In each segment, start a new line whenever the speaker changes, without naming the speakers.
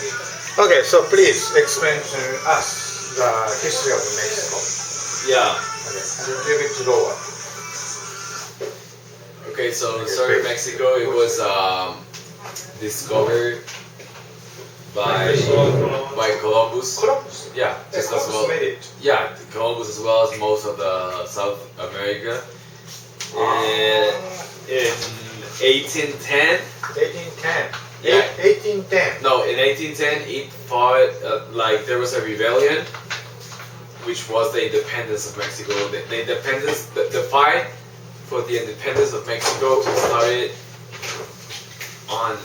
Okay, so please explain to us the history of Mexico.
Yeah.
Okay, a little bit slower.
Okay, so
Okay,
sorry,
please.
Mexico. It was discovered by Columbus.
Columbus.
Yeah,
Yeah,
just as
Columbus
well.
made it.
Yeah, Columbus as well as most of the South America. In 1810.
1810.
Yeah.
1810.
No, in 1810 it fought like there was a rebellion, which was the independence of Mexico. The independence, the fight for the independence of Mexico started on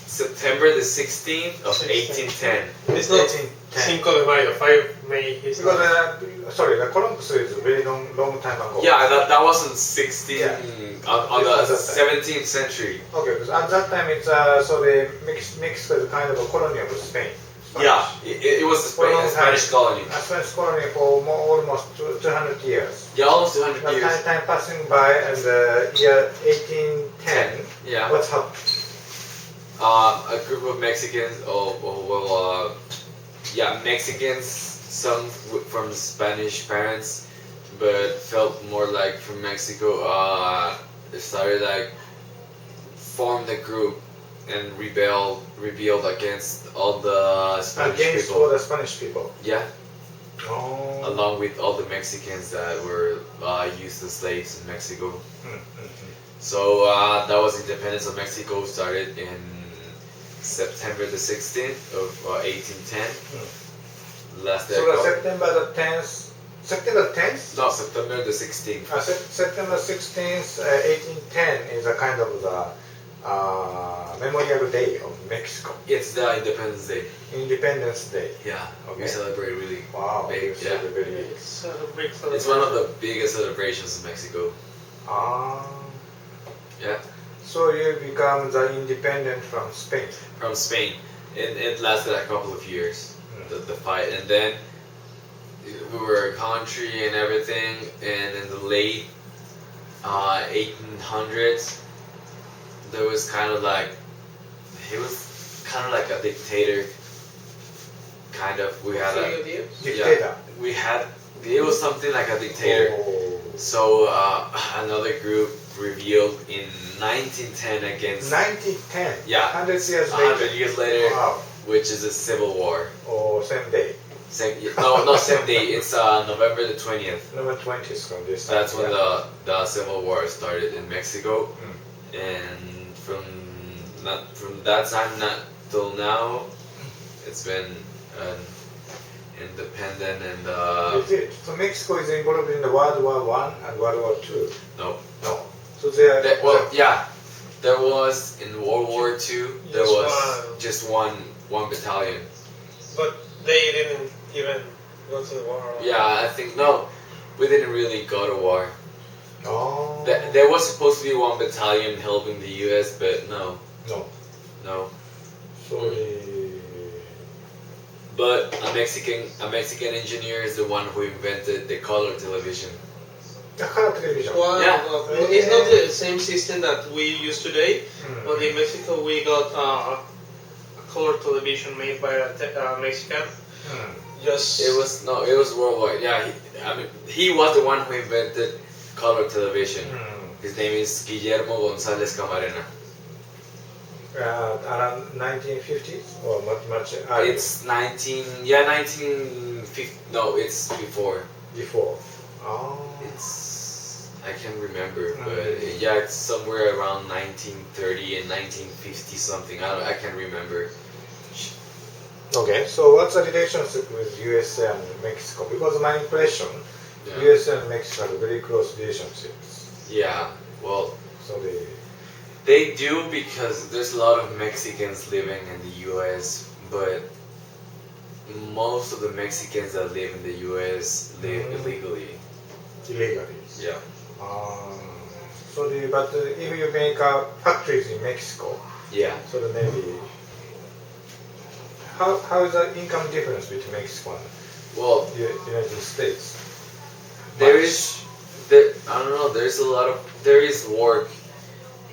September the 16th of 1810.
It's not
1810.
5 de Mayo, 5 May. It's
Because
not.
sorry, the Columbus is a very long time ago.
Yeah, that wasn't 16
Yeah.
on
It
the
was that time.
17th century.
Okay, because at that time it's so the Mexico is kind of a colony of Spain. Spanish.
Yeah, it was
For a long
a Spanish colony.
A Spanish colony for almost 200 years.
Yeah, almost 200
But
years.
time passing by, and the year 1810,
Yeah.
what's happened?
A group of Mexicans, Mexicans, some from Spanish parents, but felt more like from Mexico. They started like formed a group and rebelled against all the Spanish
Against
people.
all the Spanish people.
Yeah,
Oh.
along with all the Mexicans that were used as slaves in Mexico. So that was independence of Mexico started in September the 16th of 1810. Lasted
So the September the 10th, September 10th?
no, September the 16th.
September 16th, 1810 is a kind of the Memorial Day of Mexico.
It's the Independence Day.
Independence Day.
Yeah,
Okay.
we celebrate really
Wow,
big.
it's
Yeah.
very big.
It's a big
It's one of the biggest celebrations in Mexico.
Ah.
Yeah,
So you become the independent from Spain.
from Spain. It lasted a couple of years, the fight, and then we were a country and everything. And in the late 1800s, there was kind of like he was kind of like a dictator. Kind of, we had a
Dictator.
we had it was something like a dictator.
Oh.
So another group revealed in 1910 against
1910.
Yeah.
100 years
100
later.
years later,
Wow.
which is a civil war.
Or same day.
Not same day. It's November the 20th.
November 20th from this time.
That's when the civil war started in Mexico, and from that time not till now, it's been independent and
Is it? So Mexico is involved in the World War One and World War Two.
no.
No. So they are.
There was in World War II. There
Just
was
one.
just one battalion.
But they didn't even go to the war.
Yeah, I think no, we didn't really go to war.
Oh.
There was supposed to be one battalion helping the U.S., but no.
No. So
But a Mexican engineer is the one who invented the color television.
the color television.
Well,
Yeah.
it's not the same system that we use today, but in Mexico we got a color television made by a Mexican. Just
It was worldwide. Yeah, he was the one who invented color television. His name is Guillermo González Camarena.
Around 1950s or much earlier.
It's 1950. No, it's before.
Before. Oh.
I can't remember, but yeah, it's somewhere around 1930 and 1950 something. I can't remember.
Okay, so what's the relationship with USA and Mexico? Because my impression,
Yeah.
USA and Mexico have very close relationships.
Yeah, well,
So
they do because there's a lot of Mexicans living in the U.S., but most of the Mexicans that live in the U.S. live illegally.
illegally.
Yeah.
But if you make factories in Mexico,
Yeah.
so then maybe how is the income difference between Mexico and
Well,
the United States?
there I don't know. There is work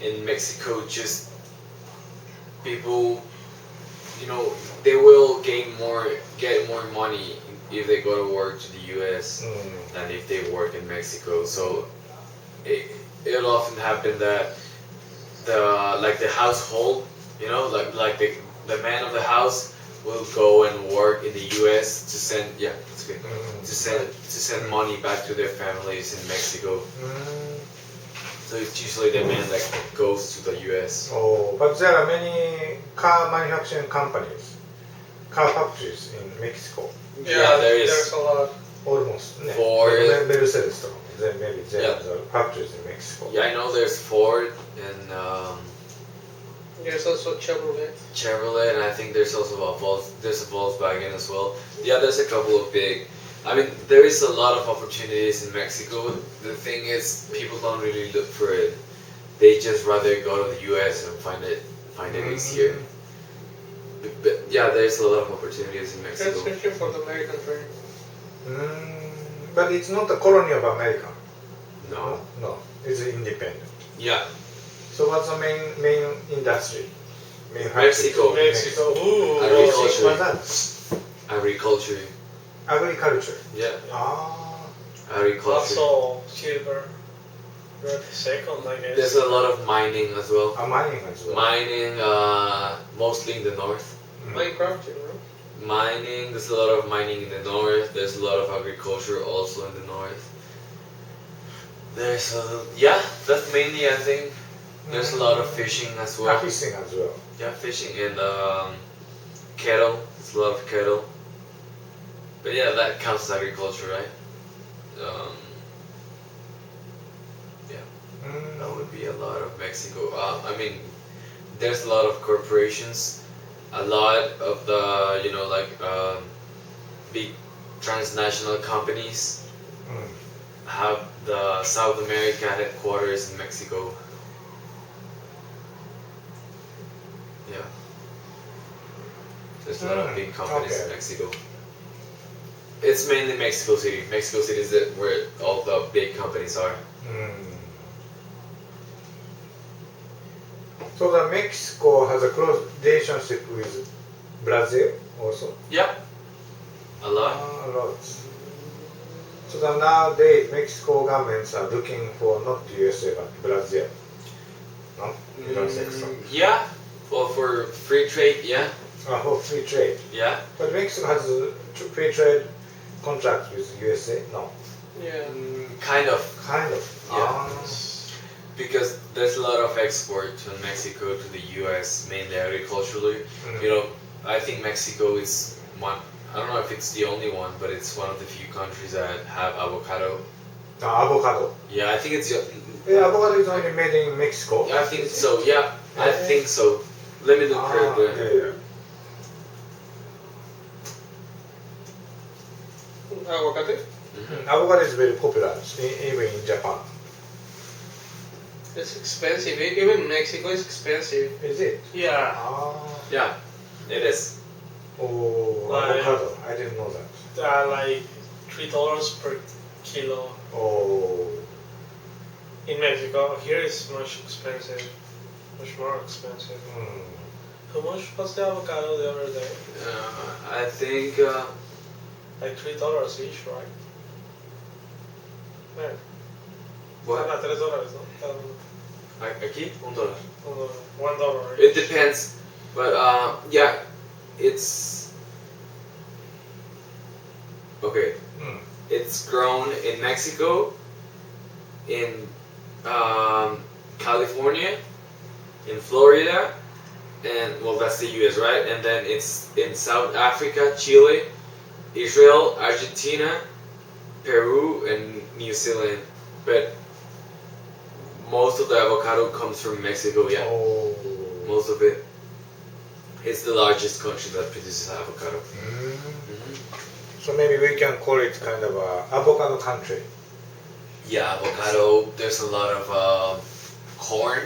in Mexico. Just people they will get more money if they go to work to the U.S. than if they work in Mexico. So it'll often happen that the household, the man of the house will go and work in the U.S. to send that's good to send money back to their families in Mexico. So it's usually the man that goes to the U.S.
Oh, but there are many car manufacturing companies, car factories in Mexico.
Yeah,
there's a lot.
Almost.
Ford.
Mercedes, then maybe there are the factories in Mexico.
Yeah, I know there's Ford and
There's also Chevrolet.
and I think there's also there's a Volkswagen as well. Yeah, there's a couple of big. I mean, there is a lot of opportunities in Mexico. The thing is, people don't really look for it. They just rather go to the U.S. and find it easier. But yeah, there's a lot of opportunities in Mexico.
Especially for the American trade.
But it's not a colony of America.
No.
No, it's independent.
Yeah.
So what's the main industry?
Mexico.
Ooh.
Agriculture.
What's that?
Agriculture.
Agriculture.
Yeah.
Ah.
Agriculture.
Also silver. We're the second, I guess.
There's a lot of mining as well.
Mining as well.
Mining, mostly in the north.
Minecrafting, no?
Mining, there's a lot of mining in the north. There's a lot of agriculture also in the north. That's mainly, I think. There's a lot of fishing as well.
Fishing as well.
Yeah, fishing and cattle. There's a lot of cattle. But yeah, that counts as agriculture, right? That would be a lot of Mexico. I mean, there's a lot of corporations. A lot of the, big transnational companies have the South America headquarters in Mexico. Yeah. There's a lot of big companies in Mexico. It's mainly Mexico City. Mexico City is where all the big companies are.
So the Mexico has a close relationship with Brazil also?
Yeah. A lot.
A lot. So that nowadays Mexico governments are looking for not USA but Brazil. No? You don't think so?
Yeah. Well, for free trade, yeah.
For free trade.
Yeah.
But Mexico has a free trade contract with USA? No.
Yeah.
Kind of.
Kind of.
Yeah. Because there's a lot of export from Mexico to the U.S., mainly agriculturally. I think Mexico is one. I don't know if it's the only one, but it's one of the few countries that have avocado.
Avocado.
Yeah, I think it's.
Avocado is only made in Mexico.
I think so. Yeah, I think so. Let me look correctly.
Avocado?
Avocado is very popular, even in Japan.
It's expensive. Even Mexico is expensive.
Is it?
Yeah.
Yeah, it is.
Oh, avocado. I didn't know that.
Like $3 per kilo.
Oh.
In Mexico, here it's much expensive. Much more expensive. How much was the avocado the other day?
I think.
Like $3 each, right? Yeah.
What?
$3, no?
Aquí, $1.
$1.
It depends, but yeah, it's okay. It's grown in Mexico, in California, in Florida, and well, that's the U.S., right? And then it's in South Africa, Chile, Israel, Argentina, Peru, and New Zealand. But most of the avocado comes from Mexico, yeah.
Oh.
Most of it. It's the largest country that produces avocado.
So maybe we can call it kind of a avocado country.
Yeah, avocado. There's a lot of corn.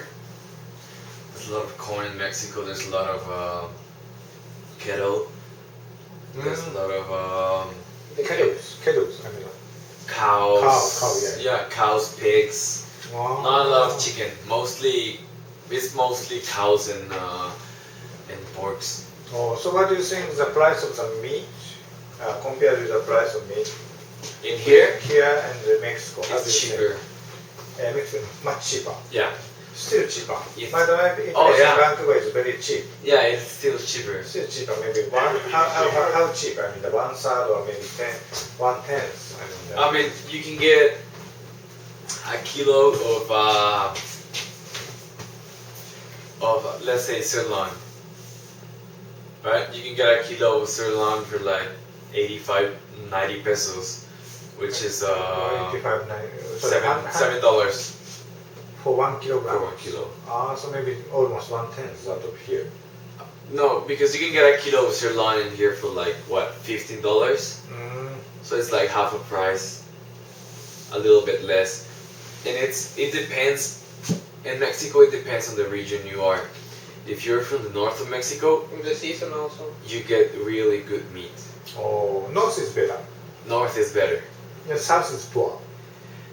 There's a lot of corn in Mexico. There's a lot of cattle. There's a lot of
Kettles, I mean.
cows.
Cow, yeah.
Yeah, cows, pigs.
Wow.
Not a lot of chicken. It's mostly cows and porks.
Oh, so what do you think the price of the meat compared with the price of meat
In here,
here and Mexico? How do
it's
you
cheaper.
think? Mexico, much cheaper.
Yeah.
Still cheaper.
Yes.
But in
Oh, yeah.
Vancouver is very cheap.
Yeah, it's still cheaper.
Still cheaper, maybe one. How cheap? I mean, the 1/3 or maybe 1/10.
I mean, you can get a kilo of let's say sirloin, right? You can get a kilo of sirloin for like 85, 90 pesos, which is
85, 90. So
$7
for 1 kilogram.
for 1 kilo.
So maybe almost 1/10 out of here.
No, because you can get a kilo of sirloin in here for like what, $15?
Mm.
So it's like half a price, a little bit less, and it depends. In Mexico, it depends on the region you are. If you're from the north of Mexico,
In the season also.
you get really good meat.
Oh, north is better.
North is better.
The south is poor.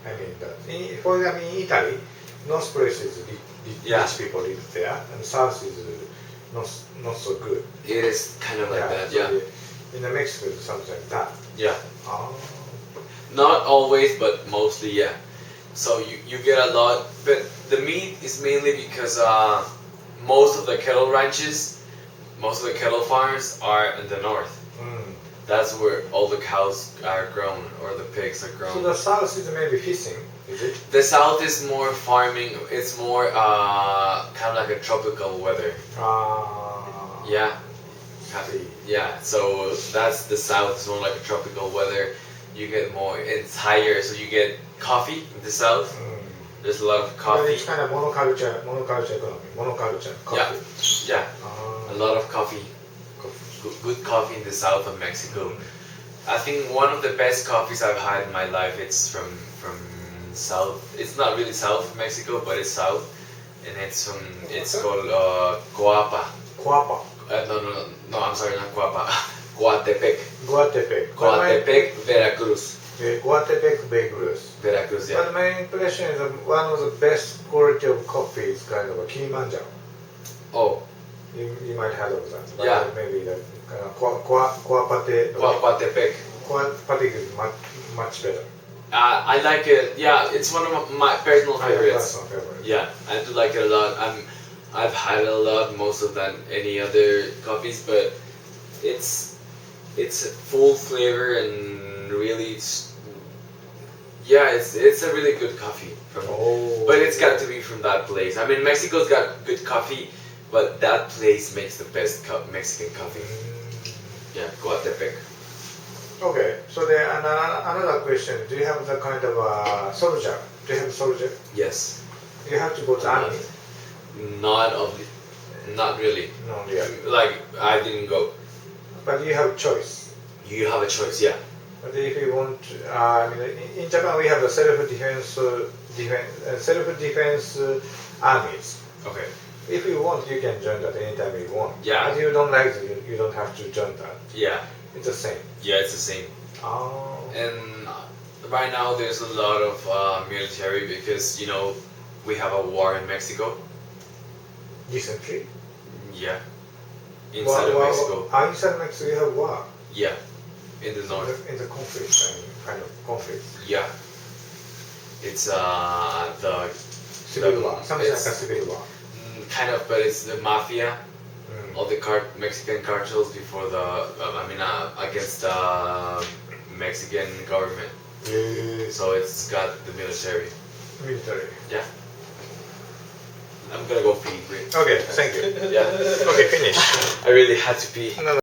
I mean, for example, in Italy, north place is
Yeah.
rich people live there, and south is not so good.
It is kind of like that,
so
yeah.
In the Mexico, it's something like that.
Yeah.
Oh.
Not always, but mostly, yeah. So you get a lot, but the meat is mainly because most of the cattle ranches, most of the cattle farms are in the north.
Mm.
That's where all the cows are grown or the pigs are grown.
So the south is maybe fishing, is it?
The south is more farming. It's more kind of like a tropical weather. Yeah. Yeah. So that's the south. It's more like a tropical weather. You get more. It's higher, so you get coffee in the south.
Mm.
There's a lot of
But
coffee.
it's kind of monoculture economy, monoculture coffee.
Yeah. A lot of coffee.
Coffee.
Good coffee in the south of Mexico. I think one of the best coffees I've had in my life. It's from south. It's not really south of Mexico, but it's south, and it's called Coapa.
Coapa.
No, I'm sorry, not Coapa. Coatepec.
Coatepec.
Veracruz.
Coatepec,
Veracruz, yeah.
But my impression is that one of the best quality of coffee is kind of a Kilimanjaro.
Oh,
You might have heard of that. But
Yeah.
Maybe the kind of Coatepec.
Coatepec.
Coatepec is much better.
I like it. Yeah, it's one of my personal favorites.
That's my favorite.
Yeah, I do like it a lot. I've had it a lot, most of than any other coffees, but it's full flavor and really it's a really good coffee but it's got to be from that place. I mean, Mexico's got good coffee, but that place makes the best Mexican coffee. Yeah, Coatepec.
Okay, so another question. Do you have the kind of soldier? Do you have a soldier?
Yes.
You have to go to army?
Not really.
No, yeah.
Like, I didn't go.
But you have choice.
You have a choice, yeah.
But if you want, I mean, in Japan we have the self-defense armies.
Okay.
If you want, you can join that anytime you want.
Yeah.
But you don't like it, you don't have to join that.
Yeah.
It's the same.
Yeah, it's the same.
Oh.
And right now there's a lot of military because, we have a war in Mexico.
Recently?
Yeah. Inside of Mexico.
Inside Mexico you have war.
Yeah. In the north.
In the conflict, I mean, kind of conflict.
Yeah. It's the
Civil war. Something like a civil war.
Kind of, but it's the mafia.
Mm.
All the Mexican cartels before against the Mexican government. So it's got the military.
Military.
Yeah. I'm gonna go pee. Wait.
Okay, thank you.
Yeah.
Okay, finish.
I really had to pee.
No,